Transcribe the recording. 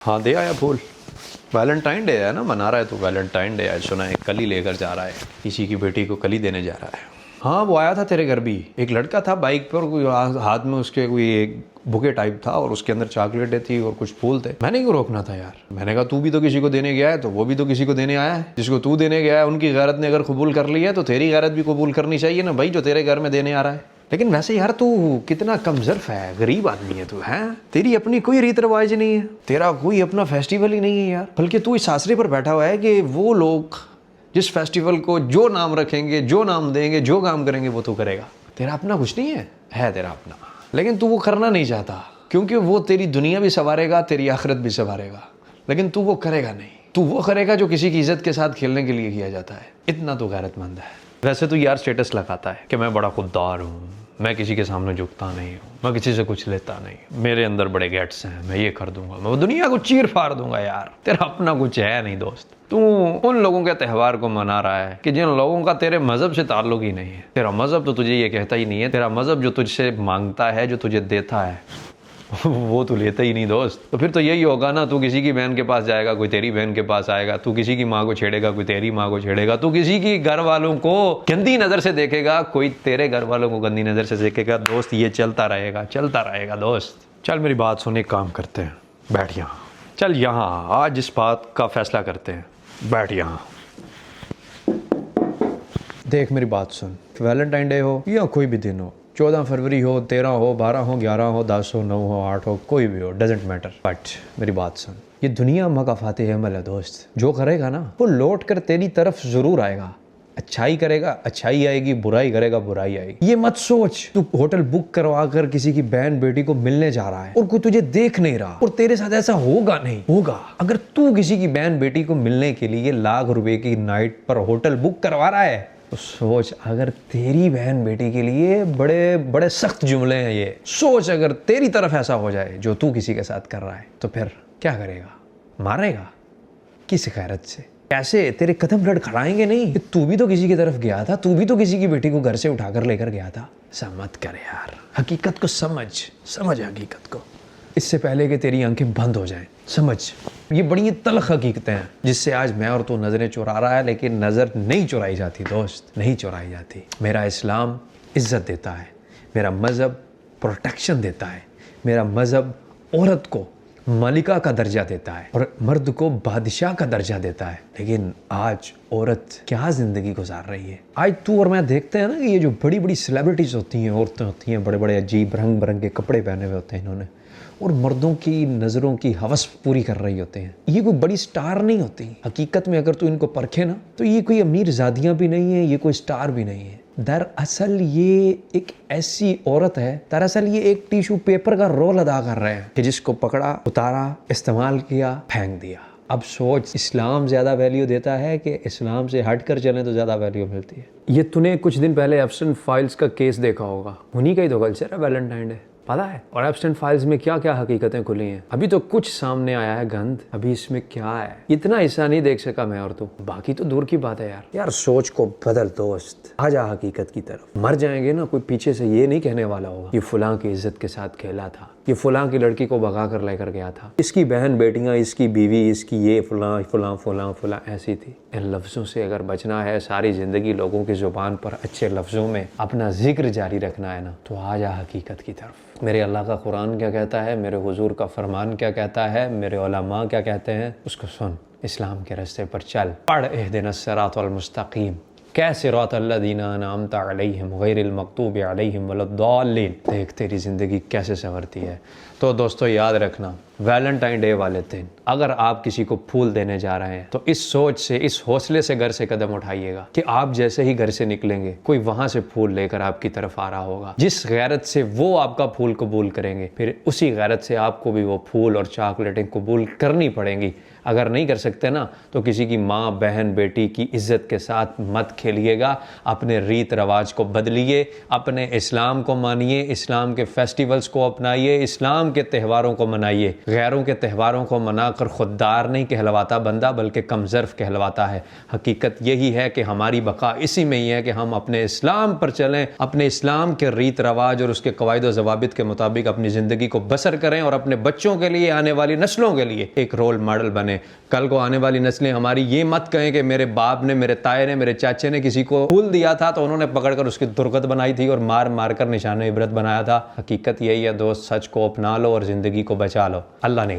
हाँ दे आया फूल। Valentine day है ना, मना रहा है तू वैलेंटाइन डे आज सुना है, कली लेकर जा रहा है, किसी की बेटी को कली देने जा रहा है। हाँ वो आया था तेरे घर भी, एक लड़का था बाइक पर, कोई हाथ में उसके कोई एक बुके टाइप था और उसके अंदर चॉकलेटें थी और कुछ फूल थे। मैंने क्यों रोकना था यार, मैंने कहा तू भी तो किसी को देने गया है तो वो भी तो किसी को देने आया है। जिसको तू देने गया है उनकी गैरत ने अगर कबूल कर लिया है तो तेरी गैरत भी कबूल करनी चाहिए ना भाई, जो तेरे घर में देने आ रहा है। लेकिन वैसे यार तू कितना कमजोर है, गरीब आदमी है तू, है तेरी अपनी कोई रीत रिवाज नहीं है, तेरा कोई अपना फेस्टिवल ही नहीं है यार। बल्कि तू इस आसरे पर बैठा हुआ है कि वो लोग जिस फेस्टिवल को जो नाम रखेंगे, जो नाम देंगे, जो काम करेंगे वो तू करेगा। तेरा अपना कुछ नहीं है तेरा अपना, लेकिन तू वो करना नहीं चाहता क्योंकि वो तेरी दुनिया भी संवारेगा, तेरी आखिरत भी संवारेगा। लेकिन तू वो करेगा नहीं, तू वो करेगा जो किसी की इज्जत के साथ खेलने के लिए किया जाता है। इतना तो गैरतमंद है। वैसे तो यार स्टेटस लगाता है कि मैं बड़ा खुददार हूँ, मैं किसी के सामने झुकता नहीं हूँ, मैं किसी से कुछ लेता नहीं, मेरे अंदर बड़े गेट्स हैं, मैं ये कर दूंगा, मैं दुनिया को चीर फाड़ दूंगा। यार तेरा अपना कुछ है नहीं दोस्त। तू उन लोगों के त्यौहार को मना रहा है कि जिन लोगों का तेरे मजहब से ताल्लुक ही नहीं है। तेरा मजहब तो तुझे ये कहता ही नहीं है, तेरा मजहब जो तुझसे मांगता है, जो तुझे देता है वो तू लेता ही नहीं दोस्त। तो फिर तो यही होगा ना, तू किसी की बहन के पास जाएगा, कोई तेरी बहन के पास आएगा, तू किसी की माँ को छेड़ेगा, कोई तेरी माँ को छेड़ेगा, तू किसी की घर वालों को गंदी नजर से देखेगा, कोई तेरे घर वालों को गंदी नजर से देखेगा। दोस्त ये चलता रहेगा दोस्त। चल मेरी बात सुन, एक काम करते हैं, बैठ यहाँ, चल यहाँ, आज इस बात का फैसला करते हैं, बैठ यहाँ। देख मेरी बात सुन, वैलेंटाइन डे हो या कोई भी दिन हो, 14 फरवरी हो, 13 हो, 12 हो, 11 हो, 10 हो, 9 हो, 8 हो, कोई भी हो, डजेंट मैटर। बट मेरी बात सुन, ये दुनिया मकाफाते अमल है दोस्त। जो करेगा ना वो लौट कर तेरी तरफ जरूर आएगा। अच्छाई करेगा अच्छाई आएगी, बुराई करेगा बुराई आएगी। ये मत सोच तू होटल बुक करवा कर किसी की बहन बेटी को मिलने जा रहा है और कोई तुझे देख नहीं रहा, और तेरे साथ ऐसा होगा नहीं होगा। अगर तू किसी की बहन बेटी को मिलने के लिए लाख रुपए की नाइट पर होटल बुक करवा रहा है तो सोच, अगर तेरी बहन बेटी के लिए बड़े बड़े सख्त जुमले हैं ये, सोच अगर तेरी तरफ ऐसा हो जाए जो तू किसी के साथ कर रहा है तो फिर क्या करेगा? मारेगा? किस गैरत से? कैसे तेरे कदम लड़खड़ाएंगे नहीं? तू भी तो किसी की तरफ गया था, तू भी तो किसी की बेटी को घर से उठाकर लेकर गया था। ऐसा मत कर यार, हकीकत को समझ हकीकत को, इससे पहले कि तेरी आंखें बंद हो जाएं। समझ, ये बड़ी तल्ख हकीकतें हैं जिससे आज मैं और तू नजरें चुरा रहा है, लेकिन नजर नहीं चुराई जाती दोस्त, नहीं चुराई जाती। मेरा इस्लाम इज्जत देता है, मेरा मजहब प्रोटेक्शन देता है, मेरा मजहब औरत को मलिका का दर्जा देता है और मर्द को बादशाह का दर्जा देता है। लेकिन आज औरत क्या जिंदगी गुजार रही है। आज तू और मैं देखते हैं ना कि ये जो बड़ी बड़ी सेलिब्रिटीज होती हैं, औरतें होती हैं, बड़े बड़े अजीब रंग बिरंगे कपड़े पहने हुए होते हैं इन्होंने, और मर्दों की नज़रों की हवस पूरी कर रही होते हैं। ये कोई बड़ी स्टार नहीं होती हकीकत में, अगर तू इनको परखे ना तो ये कोई अमीर ज़ादियाँ भी नहीं है, ये कोई स्टार भी नहीं है। दरअसल ये एक ऐसी औरत है, दरअसल ये एक टिश्यू पेपर का रोल अदा कर रहे हैं कि जिसको पकड़ा, उतारा, इस्तेमाल किया, फेंक दिया। अब सोच, इस्लाम ज़्यादा वैल्यू देता है कि इस्लाम से हट कर चलें तो ज़्यादा वैल्यू मिलती है। ये तूने कुछ दिन पहले एप्स्टाइन फाइल्स का केस देखा होगा, उन्हीं का ही तो कल्चर है वैलेंटाइन डे, पता है? और एप्स्टाइन फाइल्स में क्या क्या हकीकतें खुली हैं, अभी तो कुछ सामने आया है गंद, अभी इसमें क्या है इतना हिस्सा नहीं देख सका मैं और तू, बाकी तो दूर की बात है यार। यार सोच को बदल दोस्त, आ जा हकीकत की तरफ। मर जाएंगे ना, कोई पीछे से ये नहीं कहने वाला होगा ये फुलां की इज्जत के साथ खेला था, ये फुलां की लड़की को भगा कर लेकर गया था, इसकी बहन बेटियां, इसकी बीवी, इसकी ये फुलां फुलां फुलां फुलां ऐसी थी। इन लफ्जों से अगर बचना है, सारी जिंदगी लोगों की जुबान पर अच्छे लफ्जों में अपना जिक्र जारी रखना है ना, तो आ जा हकीकत की तरफ। मेरे अल्लाह का कुरान क्या कहता है, मेरे हुजूर का फरमान क्या कहता है, मेरे उलमा क्या कहते हैं, उसको सुन, इस्लाम के रास्ते पर चल, पढ़ इहदिनस सिरातल मुस्तकीम, कैसे सिरातल्लज़ीना अनअमता अलैहिम गैरिल मग़दूबि अलैहिम वलद्दाल्लीन। देख तेरी ज़िंदगी कैसे संवरती है। तो दोस्तों याद रखना, वैलेंटाइन डे वाले दिन अगर आप किसी को फूल देने जा रहे हैं तो इस सोच से, इस हौसले से घर से कदम उठाइएगा कि आप जैसे ही घर से निकलेंगे कोई वहां से फूल लेकर आपकी तरफ आ रहा होगा। जिस गैरत से वो आपका फूल कबूल करेंगे, फिर उसी गैरत से आपको भी वो फूल और चॉकलेटें कबूल करनी पड़ेंगी। अगर नहीं कर सकते ना तो किसी की माँ, बहन, बेटी की इज्जत के साथ मत खेलिएगा, अपने रीत रवाज को बदलिए, अपने इस्लाम को मानिए, इस्लाम के फेस्टिवल्स को अपनाइए, इस्लाम इस्लाम के त्योहारों को मनाइए। गैरों के त्योहारों को मनाकर खुददार नहीं कहलवाता बंदा, बल्कि कमज़र्फ कहलवाता है। हकीकत यही है कि हमारी बका इसी में ही है कि हम अपने इस्लाम पर चलें, अपने इस्लाम के रीत रवाज और उसके कवायद व ज़वाबित के मुताबिक अपनी ज़िंदगी को बसर करें और अपने बच्चों के लिए, आने वाली नस्लों के लिए एक रोल मॉडल बने। कल को आने वाली नस्लें हमारी ये मत कहें कि मेरे बाप ने, मेरे ताए ने, मेरे चाचे ने किसी को फूल दिया था तो उन्होंने पकड़कर उसकी दुर्गत बनाई थी और मार मार कर निशान इबरत बनाया था। हकीकत यही है दोस्त, सच को अपना लो और ज़िंदगी को बचा लो। अल्लाह ने